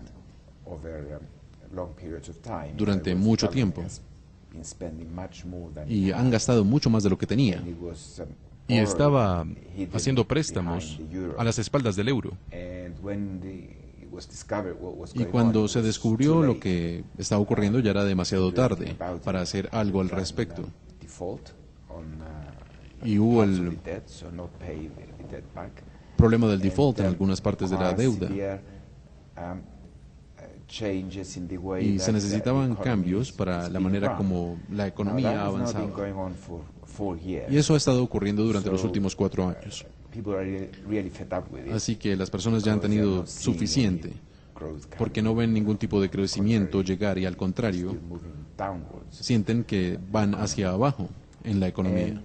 S2: durante mucho tiempo y han gastado mucho más de lo que tenía y estaba haciendo préstamos a las espaldas del euro. Y cuando se descubrió lo que estaba ocurriendo ya era demasiado tarde para hacer algo al respecto. Y hubo el problema del default en algunas partes de la deuda. Y se necesitaban cambios para la manera como la economía avanzaba. Y eso ha estado ocurriendo durante los últimos 4 años. Así que las personas ya han tenido suficiente, porque no ven ningún tipo de crecimiento llegar y al contrario, sienten que van hacia abajo en la economía.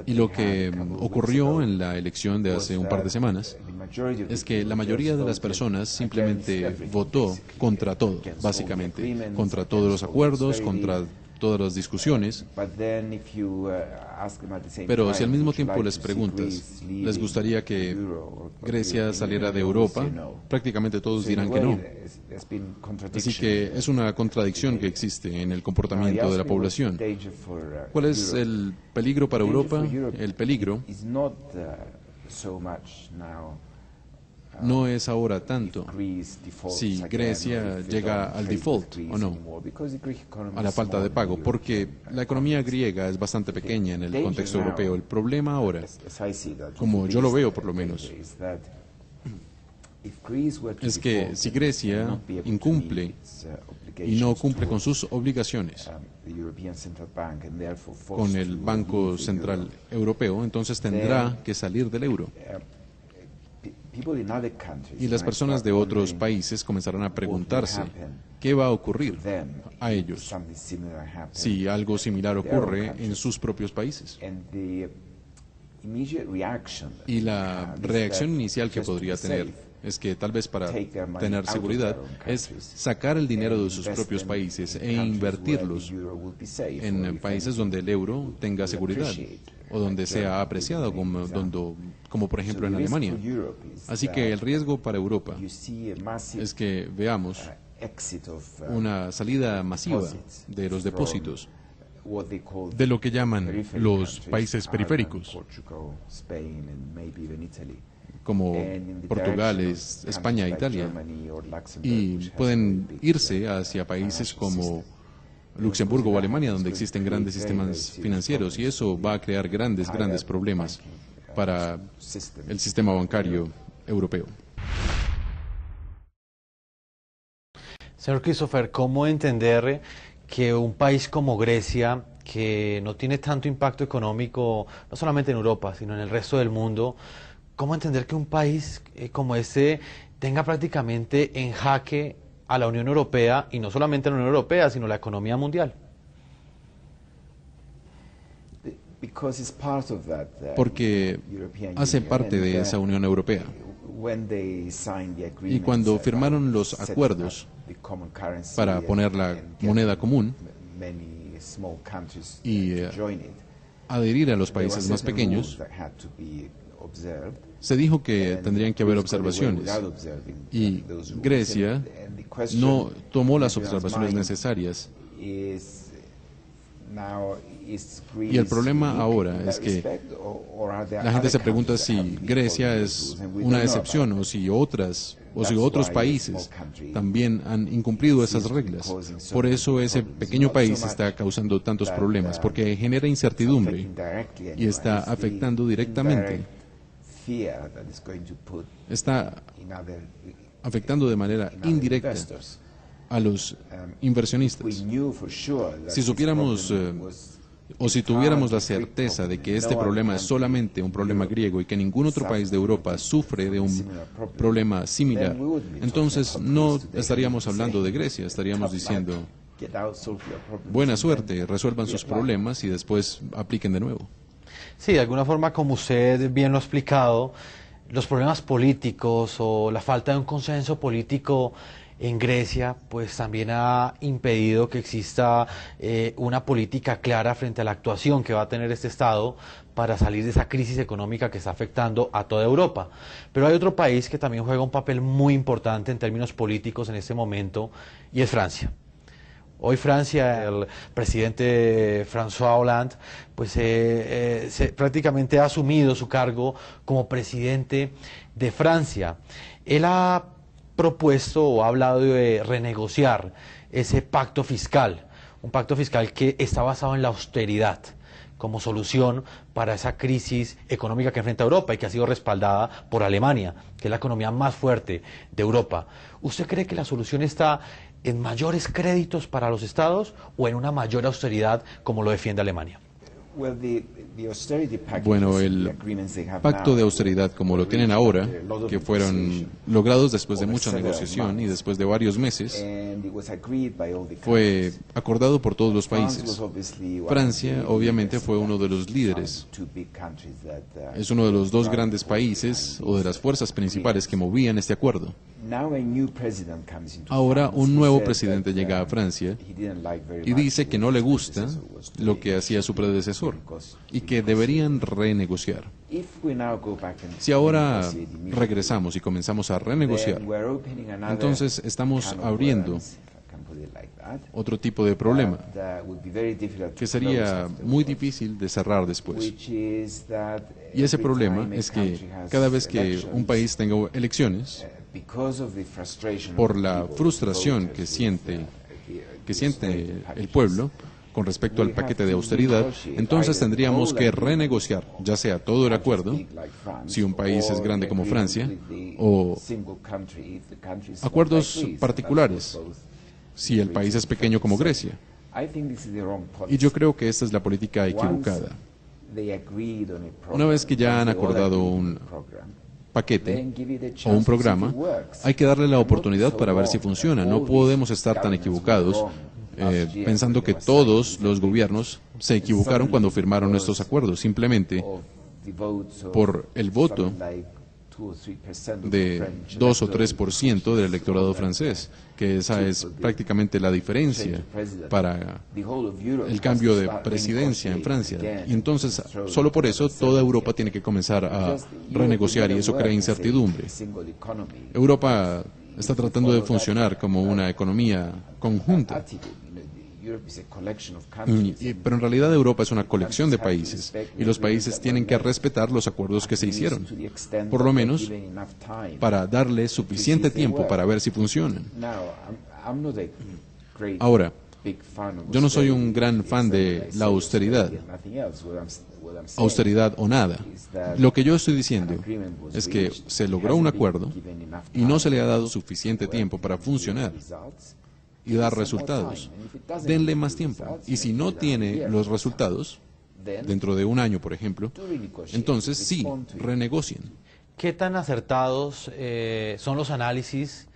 S2: Y lo que ocurrió en la elección de hace un par de semanas es que la mayoría de las personas simplemente votó contra todo, básicamente, contra todos los acuerdos, contra todas las discusiones. Pero si al mismo tiempo les preguntas, ¿les gustaría que Grecia saliera de Europa? Prácticamente todos dirán que no. Así que es una contradicción que existe en el comportamiento de la población. ¿Cuál es el peligro para Europa? El peligro no es ahora tanto si Grecia llega al default o no, a la falta de pago, porque la economía griega es bastante pequeña en el contexto europeo. El problema ahora, como yo lo veo por lo menos, es que si Grecia incumple y no cumple con sus obligaciones con el Banco Central Europeo, entonces tendrá que salir del euro. Y las personas de otros países comenzarán a preguntarse qué va a ocurrir a ellos si algo similar ocurre en sus propios países. Y la reacción inicial que podría tener es que tal vez para tener seguridad es sacar el dinero de sus propios países e invertirlos en países donde el euro tenga seguridad o donde sea apreciado, como por ejemplo en Alemania. Así que el riesgo para Europa es que veamos una salida masiva de los depósitos de lo que llaman los países periféricos, como Portugal, España, Italia, y pueden irse hacia países como Luxemburgo o Alemania, donde existen grandes sistemas financieros, y eso va a crear grandes problemas para el sistema bancario europeo.
S7: Señor Christopher, ¿cómo entender que un país como Grecia, que no tiene tanto impacto económico, no solamente en Europa, sino en el resto del mundo, cómo entender que un país como este tenga prácticamente en jaque a la Unión Europea, y no solamente a la Unión Europea, sino la economía mundial?
S2: Porque hace parte de esa Unión Europea. Y cuando firmaron los acuerdos para poner la moneda común y adherir a los países más pequeños, se dijo que tendrían que haber observaciones, y Grecia no tomó las observaciones necesarias. Y el problema ahora es que la gente se pregunta si Grecia es una excepción o si otros países también han incumplido esas reglas. Por eso ese pequeño país está causando tantos problemas, porque genera incertidumbre y está afectando directamente. Está afectando de manera indirecta a los inversionistas. Si supiéramos o si tuviéramos la certeza de que este problema es solamente un problema griego y que ningún otro país de Europa sufre de un problema similar, entonces no estaríamos hablando de Grecia, estaríamos diciendo buena suerte, resuelvan sus problemas y después apliquen de nuevo.
S7: Sí, de alguna forma, como usted bien lo ha explicado, los problemas políticos o la falta de un consenso político en Grecia, pues también ha impedido que exista una política clara frente a la actuación que va a tener este Estado para salir de esa crisis económica que está afectando a toda Europa. Pero hay otro país que también juega un papel muy importante en términos políticos en este momento, y es Francia. Hoy Francia, el presidente François Hollande, pues prácticamente ha asumido su cargo como presidente de Francia. Él ha propuesto o ha hablado de renegociar ese pacto fiscal, un pacto fiscal que está basado en la austeridad como solución para esa crisis económica que enfrenta Europa y que ha sido respaldada por Alemania, que es la economía más fuerte de Europa. ¿Usted cree que la solución está en mayores créditos para los estados o en una mayor austeridad como lo defiende Alemania?
S2: Bueno, el pacto de austeridad como lo tienen ahora, que fueron logrados después de mucha negociación y después de varios meses, fue acordado por todos los países. Francia, obviamente, fue uno de los líderes. Es uno de los dos grandes países o de las fuerzas principales que movían este acuerdo. Ahora un nuevo presidente llega a Francia y dice que no le gusta lo que hacía su predecesor y que deberían renegociar. Si ahora regresamos y comenzamos a renegociar, entonces estamos abriendo otro tipo de problema que sería muy difícil de cerrar después. Y ese problema es que cada vez que un país tenga elecciones, por la frustración que siente el pueblo con respecto al paquete de austeridad, entonces tendríamos que renegociar, ya sea todo el acuerdo, si un país es grande como Francia, o acuerdos particulares, si el país es pequeño como Grecia. Y yo creo que esta es la política equivocada. Una vez que ya han acordado un paquete o un programa, hay que darle la oportunidad para ver si funciona. No podemos estar tan equivocados pensando que todos los gobiernos se equivocaron cuando firmaron estos acuerdos, simplemente por el voto de 2 o 3% del electorado francés, que esa es prácticamente la diferencia para el cambio de presidencia en Francia. Y entonces, solo por eso, toda Europa tiene que comenzar a renegociar y eso crea incertidumbre. Europa está tratando de funcionar como una economía conjunta. Pero en realidad Europa es una colección de países y los países tienen que respetar los acuerdos que se hicieron, por lo menos para darle suficiente tiempo para ver si funcionan. Ahora, yo no soy un gran fan de la austeridad o nada. Lo que yo estoy diciendo es que se logró un acuerdo y no se le ha dado suficiente tiempo para funcionar y dar resultados. Denle más tiempo. Y si no tiene los resultados, dentro de un año, por ejemplo, entonces sí, renegocien.
S7: ¿Qué tan acertados son los análisis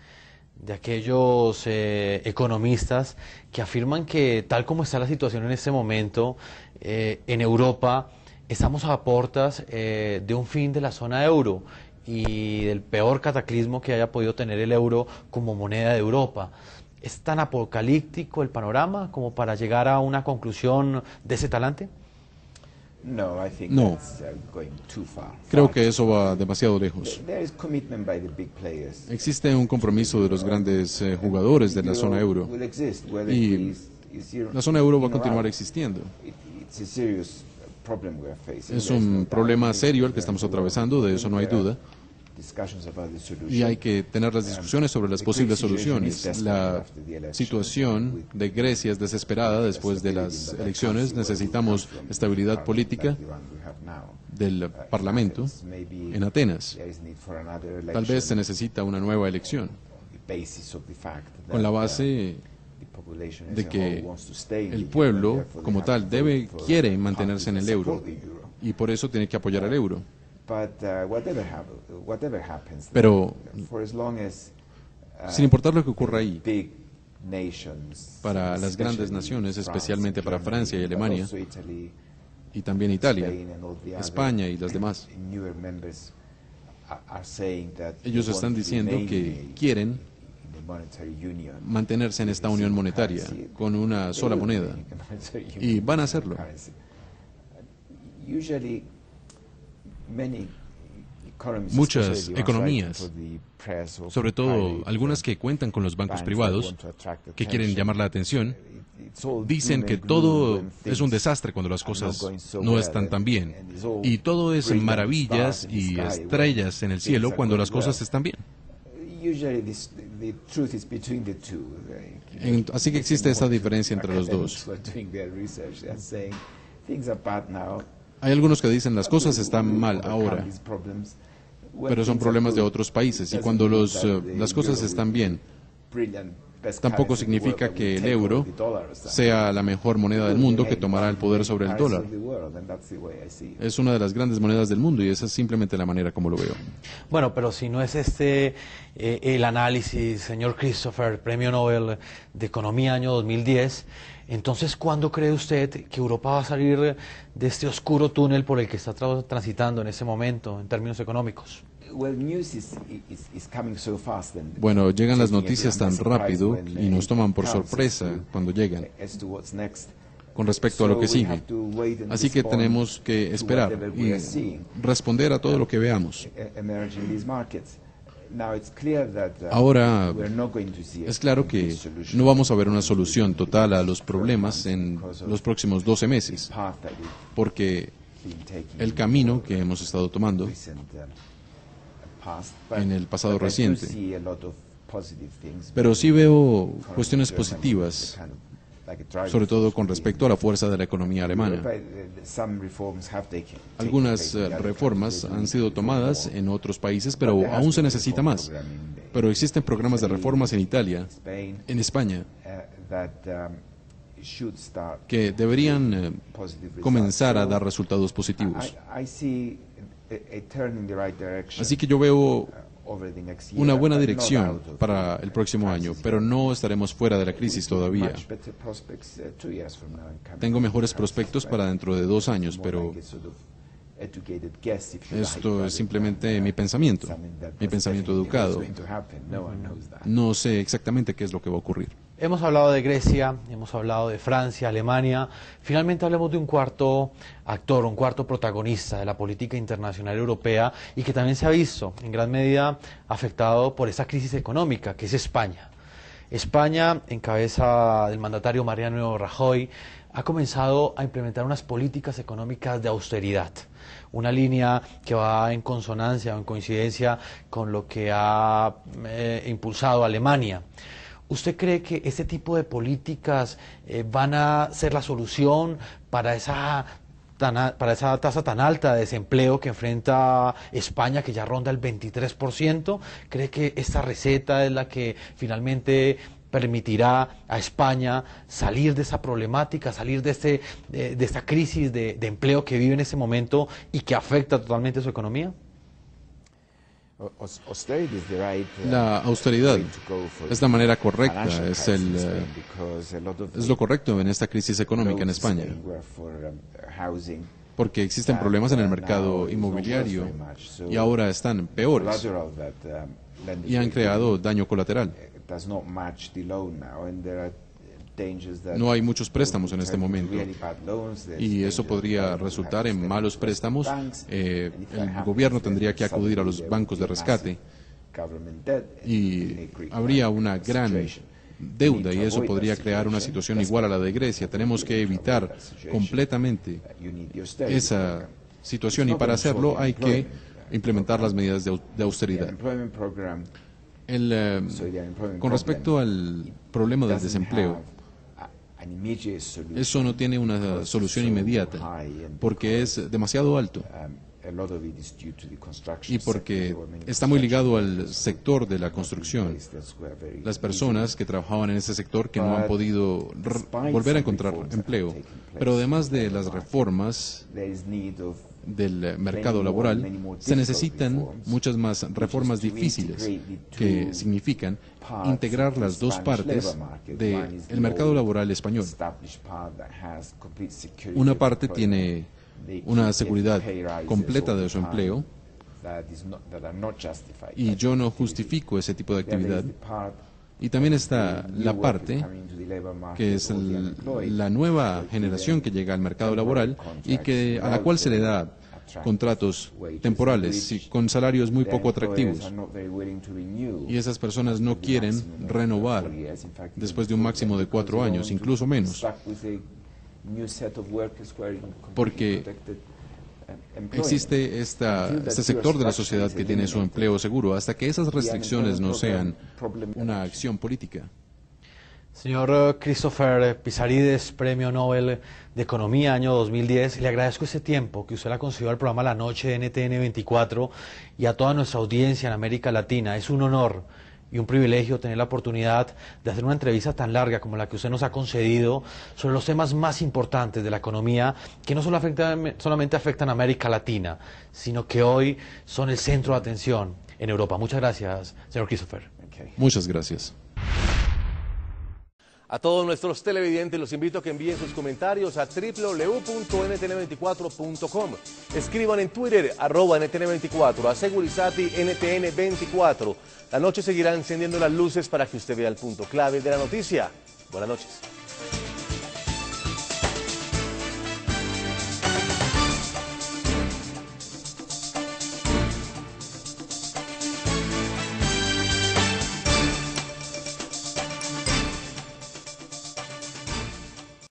S7: de aquellos economistas que afirman que, tal como está la situación en este momento, en Europa estamos a puertas de un fin de la zona euro y del peor cataclismo que haya podido tener el euro como moneda de Europa? ¿Es tan apocalíptico el panorama como para llegar a una conclusión de ese talante?
S2: No. Creo que eso va demasiado lejos. Existe un compromiso de los grandes jugadores de la zona euro y la zona euro va a continuar existiendo. Es un problema serio el que estamos atravesando, de eso no hay duda. Y hay que tener las discusiones sobre las posibles soluciones. La situación de Grecia es desesperada después de las elecciones. Necesitamos estabilidad política del Parlamento en Atenas. Tal vez se necesita una nueva elección con la base de que el pueblo como tal quiere mantenerse en el euro y por eso tiene que apoyar al euro. Pero, sin importar lo que ocurra ahí, para las grandes naciones, especialmente para Francia y Alemania, y también Italia, España y las demás, ellos están diciendo que quieren mantenerse en esta unión monetaria con una sola moneda, y van a hacerlo. Muchas economías, sobre todo algunas que cuentan con los bancos privados, que quieren llamar la atención, dicen que todo es un desastre cuando las cosas no están tan bien, y todo es maravillas y estrellas en el cielo cuando las cosas están bien. Así que existe esa diferencia entre los dos. Hay algunos que dicen las cosas están mal ahora, pero son problemas de otros países. Y cuando las cosas están bien, tampoco significa que el euro sea la mejor moneda del mundo que tomará el poder sobre el dólar. Es una de las grandes monedas del mundo y esa es simplemente la manera como lo veo.
S7: Bueno, pero si no es el análisis, señor Christopher, Premio Nobel de Economía año 2010, entonces, ¿cuándo cree usted que Europa va a salir de este oscuro túnel por el que está transitando en ese momento en términos económicos?
S2: Bueno, llegan las noticias tan rápido y nos toman por sorpresa cuando llegan con respecto a lo que sigue. Así que tenemos que esperar y responder a todo lo que veamos. Ahora, es claro que no vamos a ver una solución total a los problemas en los próximos 12 meses, porque el camino que hemos estado tomando en el pasado reciente, pero sí veo cuestiones positivas, sobre todo con respecto a la fuerza de la economía alemana. Algunas reformas han sido tomadas en otros países, pero aún se necesita más. Pero existen programas de reformas en Italia, en España, que deberían comenzar a dar resultados positivos. Así que yo veo una buena dirección para el próximo año, pero no estaremos fuera de la crisis todavía. Tengo mejores prospectos para dentro de 2 años, pero esto es simplemente mi pensamiento educado. No sé exactamente qué es lo que va a ocurrir.
S7: Hemos hablado de Grecia, hemos hablado de Francia, Alemania. Finalmente hablemos de un cuarto actor, un cuarto protagonista de la política internacional europea y que también se ha visto en gran medida afectado por esa crisis económica, que es España. España, en cabeza del mandatario Mariano Rajoy, ha comenzado a implementar unas políticas económicas de austeridad. Una línea que va en consonancia o en coincidencia con lo que ha impulsado Alemania. ¿Usted cree que este tipo de políticas van a ser la solución para esa tasa tan alta de desempleo que enfrenta España, que ya ronda el 23%? ¿Cree que esta receta es la que finalmente permitirá a España salir de esa problemática, salir de esta crisis de empleo que vive en este momento y que afecta totalmente su economía?
S2: La austeridad es la manera correcta, es lo correcto en esta crisis económica en España, porque existen problemas en el mercado inmobiliario y ahora están peores y han creado daño colateral. No hay muchos préstamos en este momento y eso podría resultar en malos préstamos. El gobierno tendría que acudir a los bancos de rescate y habría una gran deuda y eso podría crear una situación igual a la de Grecia. Tenemos que evitar completamente esa situación y para hacerlo hay que implementar las medidas de austeridad. Con respecto al problema del desempleo, eso no tiene una solución inmediata porque es demasiado alto y porque está muy ligado al sector de la construcción. Las personas que trabajaban en ese sector que no han podido volver a encontrar empleo. Pero además de las reformas del mercado laboral, se necesitan muchas más reformas difíciles que significan integrar las dos partes del mercado laboral español. Una parte tiene una seguridad completa de su empleo y yo no justifico ese tipo de actividad. Y también está la parte que es la nueva generación que llega al mercado laboral y a la cual se le da contratos temporales y con salarios muy poco atractivos. Y esas personas no quieren renovar después de un máximo de 4 años, incluso menos, porque existe este sector de la sociedad que tiene su empleo seguro hasta que esas restricciones no sean una acción política.
S7: Señor Christopher Pizarrides, Premio Nobel de Economía año 2010, le agradezco ese tiempo que usted le ha concedido al programa La Noche de NTN 24 y a toda nuestra audiencia en América Latina. Es un honor y un privilegio tener la oportunidad de hacer una entrevista tan larga como la que usted nos ha concedido sobre los temas más importantes de la economía que no solamente afectan a América Latina, sino que hoy son el centro de atención en Europa. Muchas gracias, señor Christopher.
S2: Muchas gracias.
S4: A todos nuestros televidentes los invito a que envíen sus comentarios a www.ntn24.com. Escriban en Twitter, @NTN24, a Segurisati NTN24. La noche seguirá encendiendo las luces para que usted vea el punto clave de la noticia. Buenas noches.